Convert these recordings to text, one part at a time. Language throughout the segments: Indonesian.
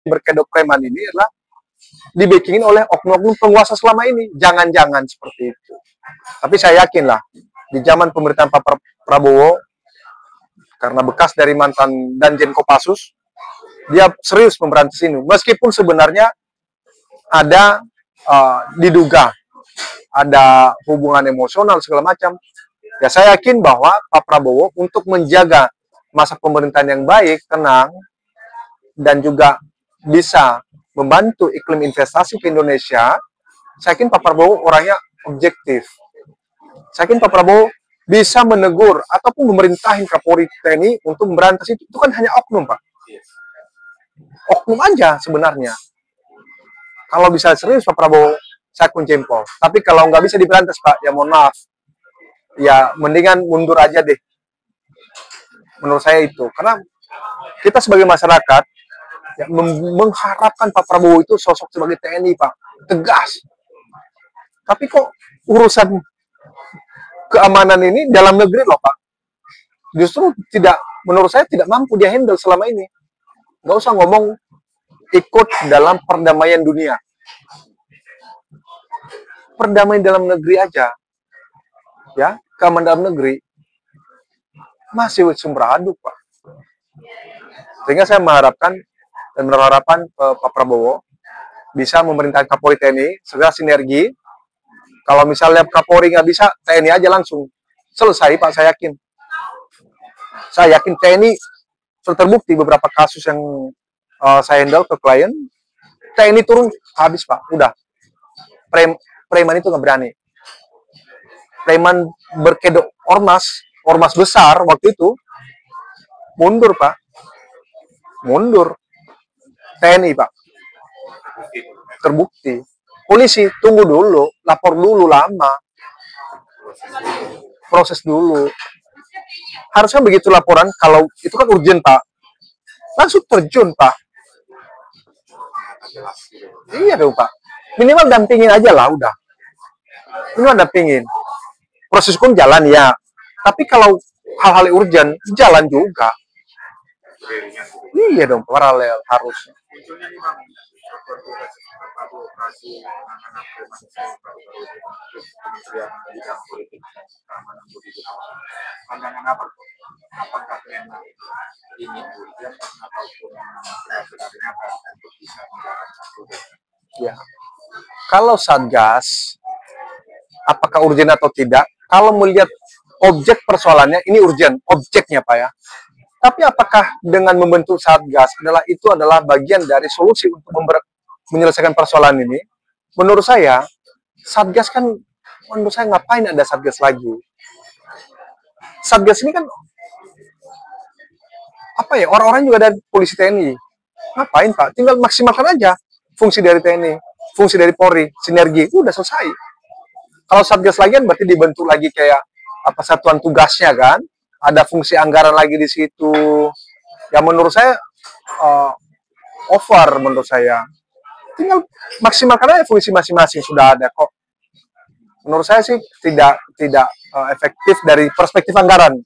berkedok preman ini adalah dibakingin oleh oknum-oknum penguasa selama ini. Jangan-jangan seperti itu. Tapi saya yakin lah, di zaman pemerintahan Pak Prabowo, karena bekas dari mantan Danjen Kopassus, dia serius memberantas ini. Meskipun sebenarnya ada diduga ada hubungan emosional segala macam. Ya saya yakin bahwa Pak Prabowo untuk menjaga masa pemerintahan yang baik, tenang, dan juga bisa membantu iklim investasi ke Indonesia, saya yakin Pak Prabowo orangnya objektif. Saya yakin Pak Prabowo bisa menegur ataupun memerintahin Kapolri TNI untuk memberantas itu. Itu kan hanya oknum, Pak. Oknum aja sebenarnya. Kalau bisa serius Pak Prabowo, saya akun jempol. Tapi kalau nggak bisa diberantas, Pak, ya mohon maaf. Ya mendingan mundur aja deh. Menurut saya itu. Karena kita sebagai masyarakat ya, mengharapkan Pak Prabowo itu sosok sebagai TNI, Pak. Tegas. Tapi kok urusan keamanan ini dalam negeri loh, Pak. Justru tidak, menurut saya tidak mampu dia handle selama ini. Nggak usah ngomong ikut dalam perdamaian dunia. Perdamaian dalam negeri aja. Ya, keamanan dalam negeri masih sumber aduk, Pak. Sehingga saya mengharapkan dan berharapan Pak Prabowo bisa memerintahkan Kapolri TNI segera sinergi. Kalau misalnya Kapolri nggak bisa, TNI aja langsung selesai, Pak. Saya yakin. Saya yakin TNI sudah terbukti beberapa kasus yang saya handle ke klien. TNI turun habis, Pak. Udah. Preman itu nggak berani. Preman berkedok ormas besar waktu itu mundur, Pak. Mundur. TNI, Pak. Terbukti. Polisi, tunggu dulu. Lapor dulu lama. Proses dulu. Harusnya begitu laporan, kalau itu kan urgent, Pak. Langsung terjun, Pak. Iya dong, Pak. Minimal dampingin aja lah, udah. Minimal dampingin. Proses hukum jalan, ya. Tapi kalau hal-hal urgent, jalan juga. Iya dong, paralel harusnya. Ya. Kalau Satgas, apakah urgent atau tidak? Kalau melihat objek persoalannya, ini urgent, objeknya, Pak, ya. Tapi apakah dengan membentuk Satgas adalah bagian dari solusi untuk menyelesaikan persoalan ini? Menurut saya, Satgas kan, menurut saya ngapain ada Satgas lagi? Satgas ini kan, apa ya, orang-orang juga ada polisi TNI. Ngapain, Pak? Tinggal maksimalkan aja fungsi dari TNI, fungsi dari Polri, sinergi, udah selesai. Kalau Satgas lagi kan berarti dibentuk lagi kayak apa satuan tugasnya kan? Ada fungsi anggaran lagi di situ. Ya menurut saya over menurut saya. Tinggal maksimalkan aja fungsi masing-masing, sudah ada kok. Menurut saya sih tidak efektif dari perspektif anggaran.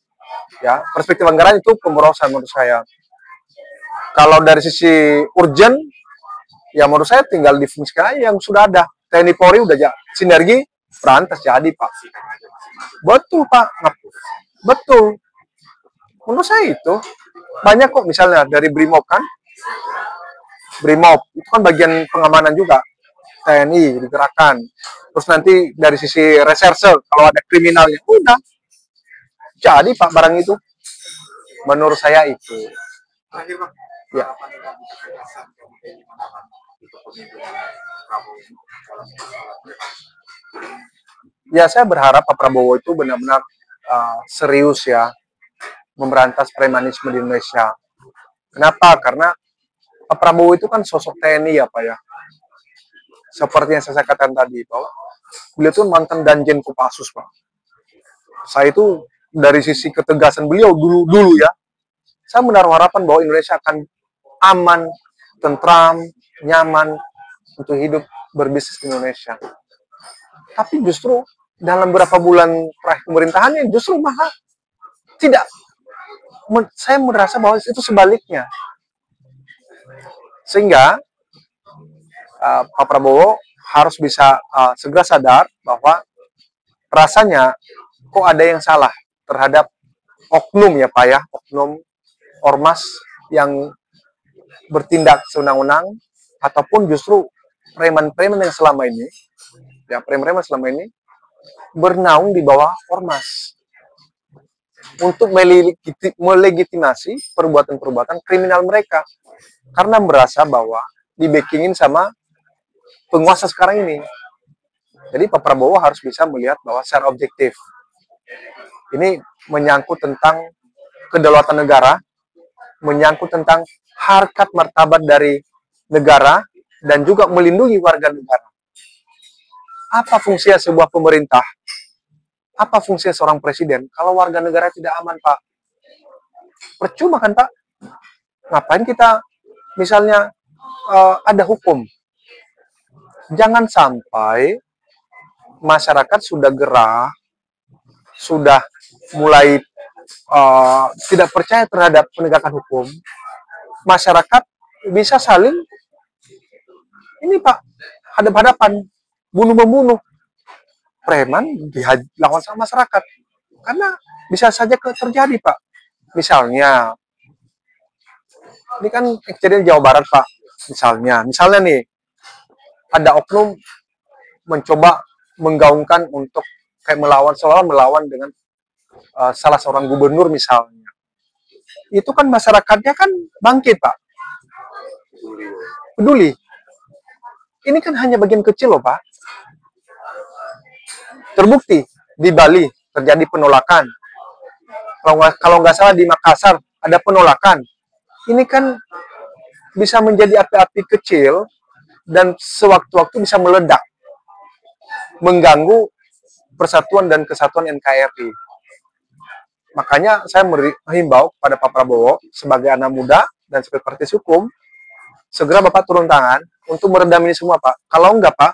Ya, perspektif anggaran itu pemborosan menurut saya. Kalau dari sisi urgent, ya menurut saya tinggal difungsikan aja yang sudah ada. TNI Polri udah sinergi, berantas jadi, Pak. Betul, Pak. Betul. Menurut saya itu banyak kok, misalnya dari Brimob kan. Brimob itu kan bagian pengamanan juga. TNI digerakkan. Terus nanti dari sisi reserse, kalau ada kriminalnya, udah. Jadi, Pak, barang itu. Menurut saya itu. Terakhir, Pak. Ya. Ya, saya berharap Pak Prabowo itu benar-benar serius ya memberantas premanisme di Indonesia. Kenapa? Karena Pak Prabowo itu kan sosok TNI ya, Pak ya. Seperti yang saya katakan tadi, bahwa beliau itu mantan Danjen Kopassus, Pak. Saya itu dari sisi ketegasan beliau dulu ya, saya menaruh harapan bahwa Indonesia akan aman, tentram, nyaman untuk hidup berbisnis di Indonesia. Tapi justru dalam beberapa bulan terakhir pemerintahannya justru malah tidak. Saya merasa bahwa itu sebaliknya. Sehingga Pak Prabowo harus bisa segera sadar bahwa rasanya kok ada yang salah terhadap oknum ya Pak ya, oknum ormas yang bertindak sewenang-wenang, ataupun justru preman-preman yang selama ini, ya preman-preman selama ini bernaung di bawah ormas untuk melegitimasi perbuatan-perbuatan kriminal mereka karena merasa bahwa dibackingin sama penguasa sekarang ini. Jadi Pak Prabowo harus bisa melihat bahwa secara objektif ini menyangkut tentang kedaulatan negara, menyangkut tentang harkat martabat dari negara, dan juga melindungi warga negara. Apa fungsinya sebuah pemerintah? Apa fungsinya seorang presiden kalau warga negara tidak aman, Pak? Percuma kan, Pak? Ngapain kita misalnya ada hukum? Jangan sampai masyarakat sudah gerah, sudah mulai tidak percaya terhadap penegakan hukum. Masyarakat bisa saling ini Pak, hadap-hadapan, bunuh-membunuh. Preman dilawan sama masyarakat. Karena bisa saja terjadi Pak. Misalnya, ini kan kejadian Jawa Barat Pak. Misalnya nih, ada oknum mencoba menggaungkan untuk kayak seolah melawan dengan salah seorang gubernur misalnya. Itu kan masyarakatnya kan bangkit Pak. Peduli. Ini kan hanya bagian kecil loh Pak. Terbukti di Bali terjadi penolakan. Kalau nggak salah di Makassar ada penolakan. Ini kan bisa menjadi api-api kecil dan sewaktu-waktu bisa meledak, mengganggu persatuan dan kesatuan NKRI. Makanya saya menghimbau pada Pak Prabowo sebagai anak muda dan sebagai praktis hukum, segera Bapak turun tangan untuk meredam ini semua Pak. Kalau enggak Pak,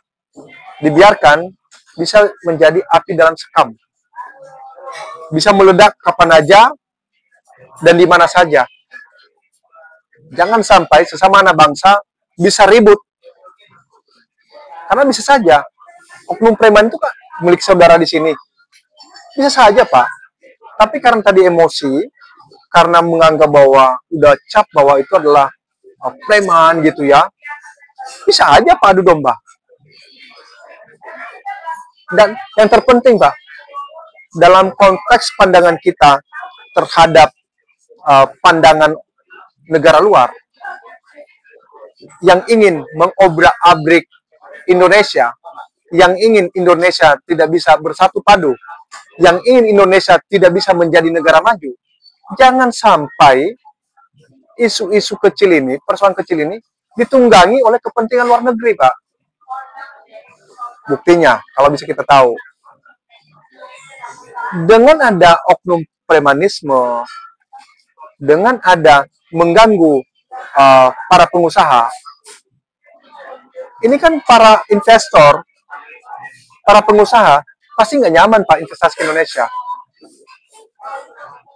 dibiarkan bisa menjadi api dalam sekam. Bisa meledak kapan aja dan di mana saja. Jangan sampai sesama anak bangsa bisa ribut. Karena bisa saja oknum preman itu kan milik saudara di sini. Bisa saja, Pak. Tapi karena tadi emosi, karena menganggap bahwa udah cap bahwa itu adalah preman gitu ya. Bisa aja Pak adu domba. Dan yang terpenting Pak, dalam konteks pandangan kita terhadap pandangan negara luar yang ingin mengobrak-abrik Indonesia, yang ingin Indonesia tidak bisa bersatu padu, yang ingin Indonesia tidak bisa menjadi negara maju, jangan sampai isu-isu kecil ini, persoalan kecil ini, ditunggangi oleh kepentingan luar negeri, Pak. Buktinya, kalau bisa kita tahu, dengan ada oknum premanisme, dengan ada mengganggu para pengusaha, ini kan para investor, para pengusaha, pasti nggak nyaman Pak investasi ke Indonesia.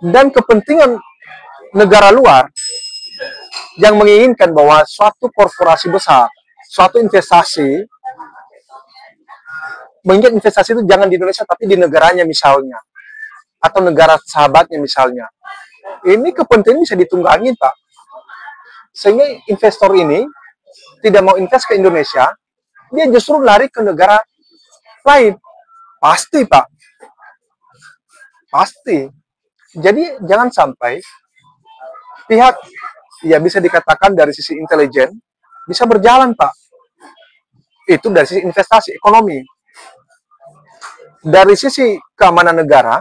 Dan kepentingan negara luar yang menginginkan bahwa suatu korporasi besar, suatu investasi, mengingat investasi itu jangan di Indonesia tapi di negaranya misalnya, atau negara sahabatnya misalnya. Ini kepentingan bisa ditunggangi Pak. Sehingga investor ini tidak mau invest ke Indonesia, dia justru lari ke negara lain. Pasti Pak. Pasti. Jadi jangan sampai pihak, ya bisa dikatakan dari sisi intelijen, bisa berjalan Pak. Itu dari sisi investasi, ekonomi. Dari sisi keamanan negara,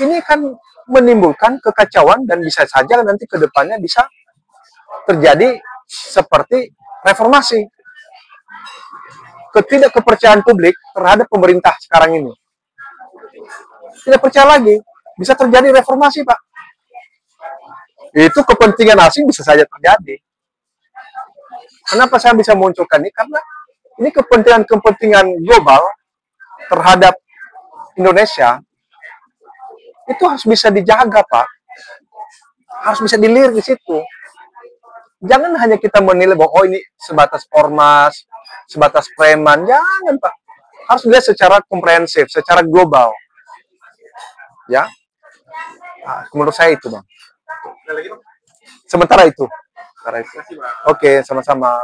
ini kan menimbulkan kekacauan dan bisa saja nanti ke depannya bisa terjadi seperti reformasi. Ketidakkepercayaan publik terhadap pemerintah sekarang ini. Tidak percaya lagi, bisa terjadi reformasi, Pak. Itu kepentingan asing bisa saja terjadi. Kenapa saya bisa munculkan ini? Karena ini kepentingan global terhadap Indonesia itu harus bisa dijaga, Pak. Harus bisa dilirik di situ. Jangan hanya kita menilai bahwa oh ini sebatas ormas, sebatas preman. Jangan, Pak. Harus dilihat secara komprehensif, secara global. Ya. Nah, menurut saya itu, Bang. Sementara itu. Oke, sama-sama.